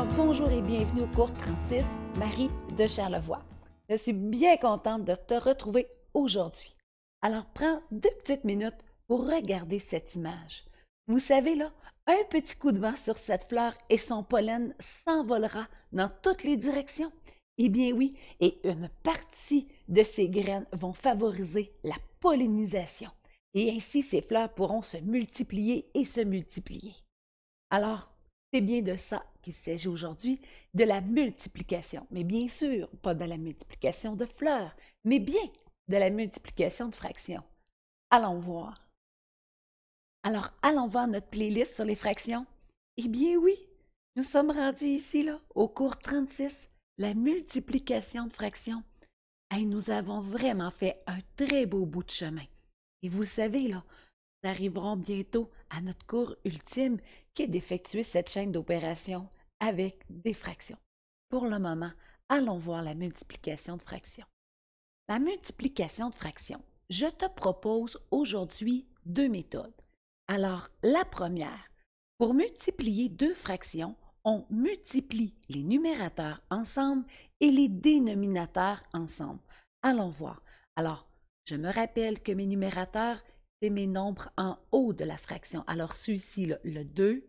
Alors, bonjour et bienvenue au cours 36, Marie de Charlevoix. Je suis bien contente de te retrouver aujourd'hui. Alors, prends 2 petites minutes pour regarder cette image. Vous savez, là, un petit coup de vent sur cette fleur et son pollen s'envolera dans toutes les directions. Eh bien oui, et une partie de ces graines vont favoriser la pollinisation. Et ainsi, ces fleurs pourront se multiplier et se multiplier. Alors, c'est bien de ça qu'il s'agit aujourd'hui, de la multiplication. Mais bien sûr, pas de la multiplication de fleurs, mais bien de la multiplication de fractions. Allons voir. Alors, allons voir notre playlist sur les fractions. Eh bien oui, nous sommes rendus ici, là, au cours 36, la multiplication de fractions. Et nous avons vraiment fait un très beau bout de chemin. Et vous le savez, là, nous arriverons bientôt à notre cours ultime qui est d'effectuer cette chaîne d'opérations avec des fractions. Pour le moment, allons voir la multiplication de fractions. La multiplication de fractions, je te propose aujourd'hui 2 méthodes. Alors, la première, pour multiplier 2 fractions, on multiplie les numérateurs ensemble et les dénominateurs ensemble. Allons voir. Alors, je me rappelle que mes numérateurs, c'est mes nombres en haut de la fraction. Alors, ceux-ci, le 2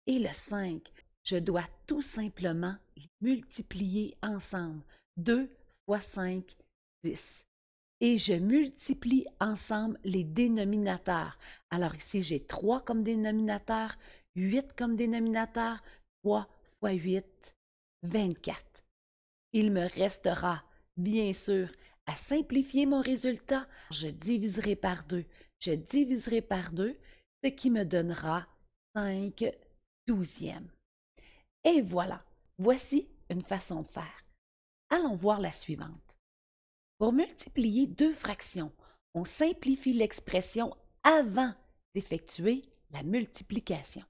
et le 5, je dois tout simplement les multiplier ensemble. 2 fois 5, 10. Et je multiplie ensemble les dénominateurs. Alors ici, j'ai 3 comme dénominateur, 8 comme dénominateur, 3 fois 8, 24. Il me restera, bien sûr, à simplifier mon résultat. Je diviserai par 2. Je diviserai par 2, ce qui me donnera 5 douzièmes. Et voilà, voici une façon de faire. Allons voir la suivante. Pour multiplier 2 fractions, on simplifie l'expression avant d'effectuer la multiplication.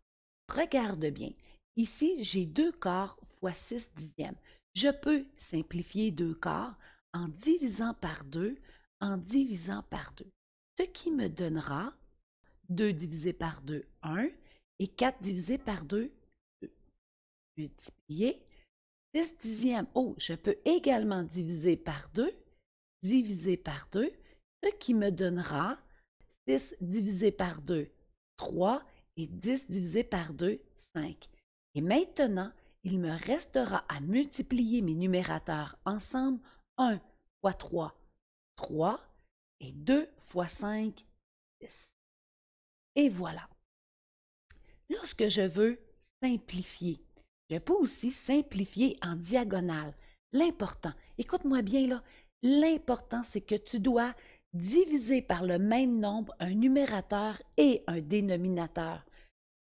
Regarde bien, ici j'ai 2 quarts fois 6 dixièmes. Je peux simplifier 2 quarts en divisant par 2, en divisant par 2, ce qui me donnera 2 divisé par 2, 1, et 4 divisé par 2, 2. Multiplier 6 dixièmes. Oh, je peux également diviser par 2, divisé par 2, ce qui me donnera 6 divisé par 2, 3, et 10 divisé par 2, 5. Et maintenant, il me restera à multiplier mes numérateurs ensemble. 1 fois 3, 3, et 2 fois 5, 10. Et voilà. Lorsque je veux simplifier, je peux aussi simplifier en diagonale. L'important, écoute-moi bien là, l'important c'est que tu dois diviser par le même nombre un numérateur et un dénominateur.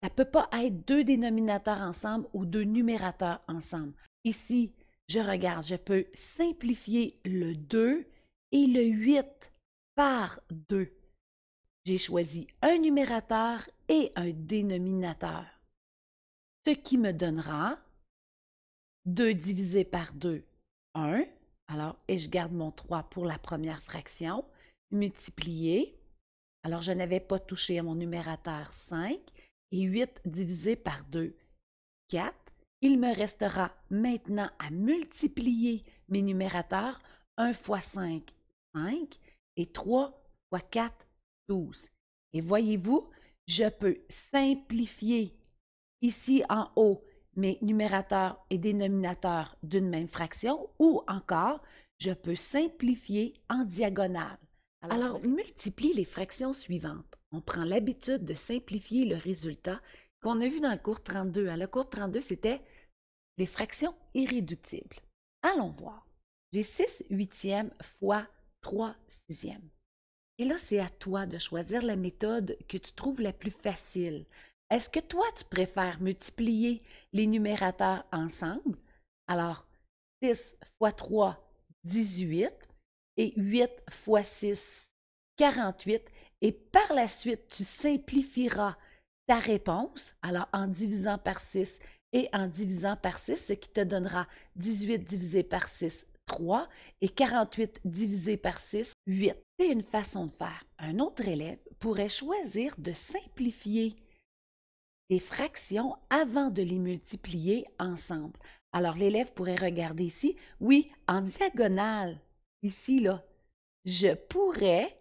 Ça ne peut pas être 2 dénominateurs ensemble ou 2 numérateurs ensemble. Ici, je regarde, je peux simplifier le 2 et le 8 par 2. J'ai choisi un numérateur et un dénominateur, ce qui me donnera 2 divisé par 2, 1. Alors, et je garde mon 3 pour la première fraction, multiplié. Alors, je n'avais pas touché à mon numérateur 5, et 8 divisé par 2, 4. Il me restera maintenant à multiplier mes numérateurs. 1 fois 5, 5, et 3 fois 4, 12. Et voyez-vous, je peux simplifier ici en haut mes numérateurs et dénominateurs d'une même fraction, ou encore, je peux simplifier en diagonale. Alors, multiplie les fractions suivantes. On prend l'habitude de simplifier le résultat qu'on a vu dans le cours 32. Le cours 32, c'était les fractions irréductibles. Allons voir. J'ai 6 huitièmes fois 3 sixièmes. Et là, c'est à toi de choisir la méthode que tu trouves la plus facile. Est-ce que toi, tu préfères multiplier les numérateurs ensemble? Alors, 6 fois 3, 18, et 8 fois 6, 48. Et par la suite, tu simplifieras ta réponse, alors en divisant par 6 et en divisant par 6, ce qui te donnera 18 divisé par 6, 3, et 48 divisé par 6, 8. C'est une façon de faire. Un autre élève pourrait choisir de simplifier des fractions avant de les multiplier ensemble. Alors, l'élève pourrait regarder ici. Oui, en diagonale, ici, là, je pourrais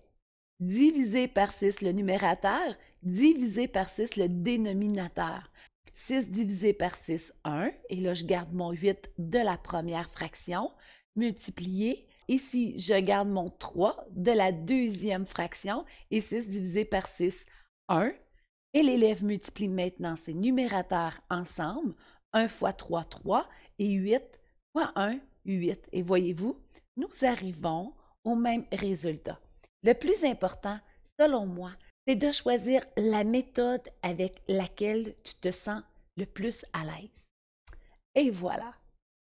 diviser par 6 le numérateur, diviser par 6 le dénominateur. 6 divisé par 6, 1. Et là, je garde mon 8 de la première fraction, multiplié. Ici, je garde mon 3 de la deuxième fraction et 6 divisé par 6, 1. Et l'élève multiplie maintenant ses numérateurs ensemble. 1 fois 3, 3 et 8 fois 1, 8. Et voyez-vous, nous arrivons au même résultat. Le plus important, selon moi, c'est de choisir la méthode avec laquelle tu te sens le plus à l'aise. Et voilà.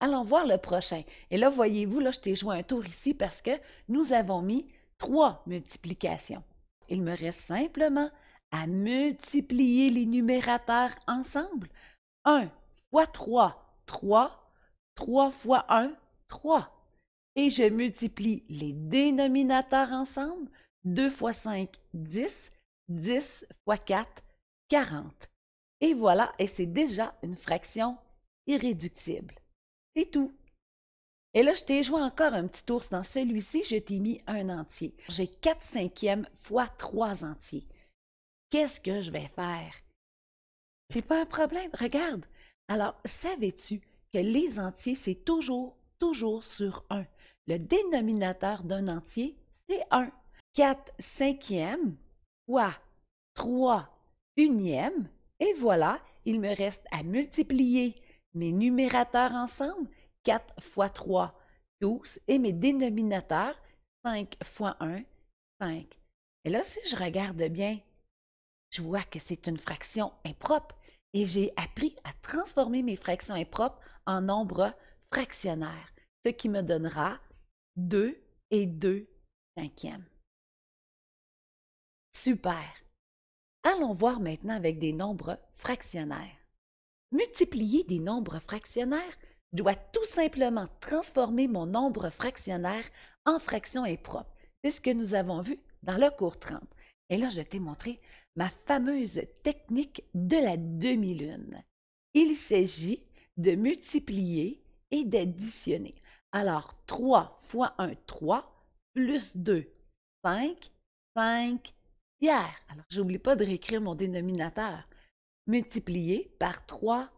Allons voir le prochain. Et là, voyez-vous, là, je t'ai joué un tour ici parce que nous avons mis 3 multiplications. Il me reste simplement à multiplier les numérateurs ensemble. 1 fois 3, 3. 3 fois 1, 3. Et je multiplie les dénominateurs ensemble. 2 fois 5, 10. 10 fois 4, 40. Et voilà, et c'est déjà une fraction irréductible. C'est tout. Et là, je t'ai joué encore un petit tour. Dans celui-ci, je t'ai mis un entier. J'ai 4 cinquièmes fois 3 entiers. Qu'est-ce que je vais faire? C'est pas un problème, regarde. Alors, savais-tu que les entiers, c'est toujours sur 1. Le dénominateur d'un entier, c'est 1. 4 cinquièmes fois 3 unièmes. Et voilà, il me reste à multiplier mes numérateurs ensemble. 4 fois 3, 12. Et mes dénominateurs, 5 fois 1, 5. Et là, si je regarde bien, je vois que c'est une fraction impropre et j'ai appris à transformer mes fractions impropres en nombres fractionnaires, ce qui me donnera 2 et 2 cinquièmes. Super! Allons voir maintenant avec des nombres fractionnaires. Multiplier des nombres fractionnaires, je dois tout simplement transformer mon nombre fractionnaire en fraction impropre. C'est ce que nous avons vu dans le cours 30. Et là, je t'ai montré ma fameuse technique de la demi-lune. Il s'agit de multiplier et d'additionner. Alors, 3 fois 1, 3, plus 2, 5, 5 tiers. Alors, j'oublie pas de réécrire mon dénominateur. Multiplié par 3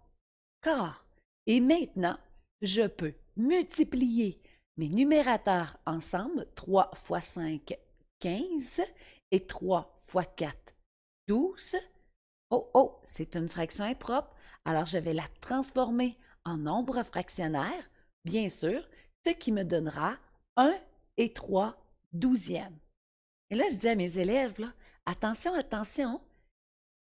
quarts. Et maintenant, je peux multiplier mes numérateurs ensemble. 3 fois 5, 15 et 3 fois 4, 12. Oh, oh, c'est une fraction impropre. Alors, je vais la transformer en nombre fractionnaire, bien sûr, ce qui me donnera 1 et 3 douzièmes. Et là, je dis à mes élèves, là, attention, attention,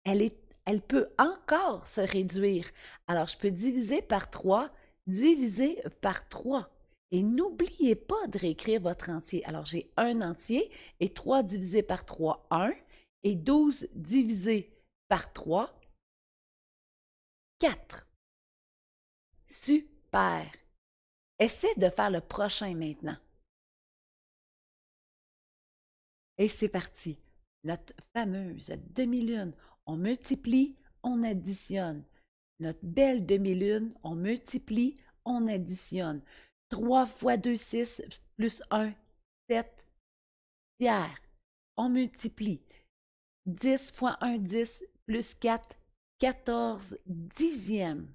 elle peut encore se réduire. Alors, je peux diviser par 3, diviser par 3. Et n'oubliez pas de réécrire votre entier. Alors, j'ai un entier et 3 divisé par 3, 1. Et 12 divisé par 3, 4. Super! Essaie de faire le prochain maintenant. Et c'est parti. Notre fameuse demi-lune. On multiplie, on additionne. Notre belle demi-lune, on multiplie, on additionne. 3 fois 2, 6, plus 1, 7 tiers. On multiplie. 10 fois 1, 10, plus 4, 14 dixièmes.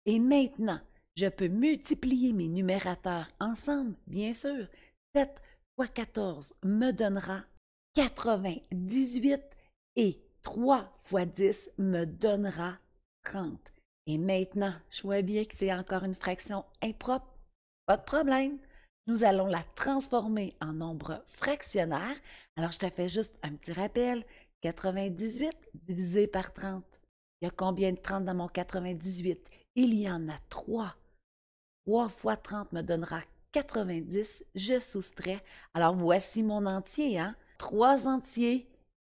Et maintenant, je peux multiplier mes numérateurs ensemble, bien sûr. 7 fois 14 me donnera 98 et 3 fois 10 me donnera 30. Et maintenant, je vois bien que c'est encore une fraction impropre. Pas de problème. Nous allons la transformer en nombre fractionnaire. Alors, je te fais juste un petit rappel. 98 divisé par 30. Il y a combien de 30 dans mon 98? Il y en a 3. 3 fois 30 me donnera 90. Je soustrais. Alors, voici mon entier, hein? 3 entiers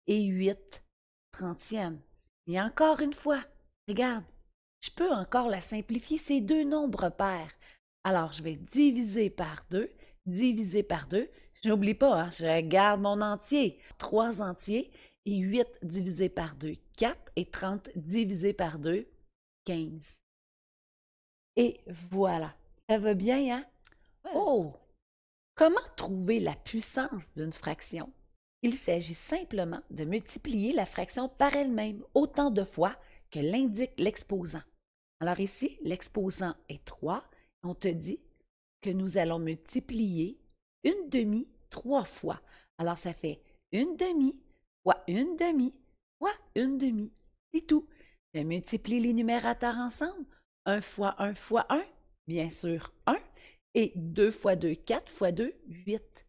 et 8 trentièmes. Et encore une fois, regarde, je peux encore la simplifier, c'est deux nombres pairs. Alors, je vais diviser par 2, Je n'oublie pas, hein, je garde mon entier. 3 entiers et 8 divisé par 2, 4 et 30 divisé par 2, 15. Et voilà. Ça va bien, hein? Ouais, Oh! Comment trouver la puissance d'une fraction? Il s'agit simplement de multiplier la fraction par elle-même autant de fois que l'indique l'exposant. Alors ici, l'exposant est 3. On te dit que nous allons multiplier une demi 3 fois. Alors ça fait une demi fois une demi fois une demi. C'est tout. Je multiplie les numérateurs ensemble. 1 fois 1 fois 1, bien sûr 1. Et 2 fois 2, 4 fois 2, 8.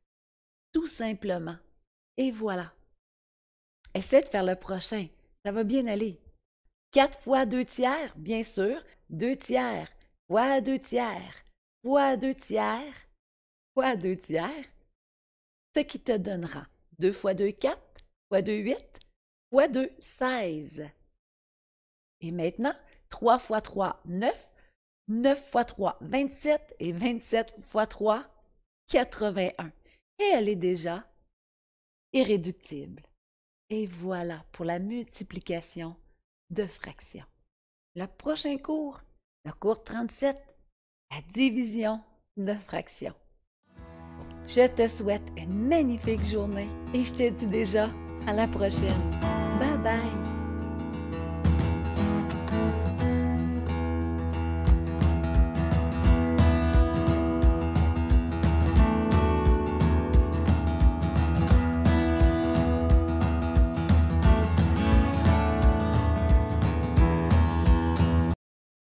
Tout simplement. Et voilà. Essaie de faire le prochain. Ça va bien aller. 4 fois 2 tiers, bien sûr. 2 tiers fois 2 tiers fois 2 tiers fois 2 tiers, ce qui te donnera 2 fois 2, 4 fois 2, 8 fois 2, 16. Et maintenant, 3 fois 3, 9. 9 fois 3, 27. Et 27 fois 3, 81. Et elle est déjà irréductible. Et voilà pour la multiplication de fractions. Le prochain cours, le cours 37, la division de fractions. Je te souhaite une magnifique journée et je te dis déjà à la prochaine. Bye bye!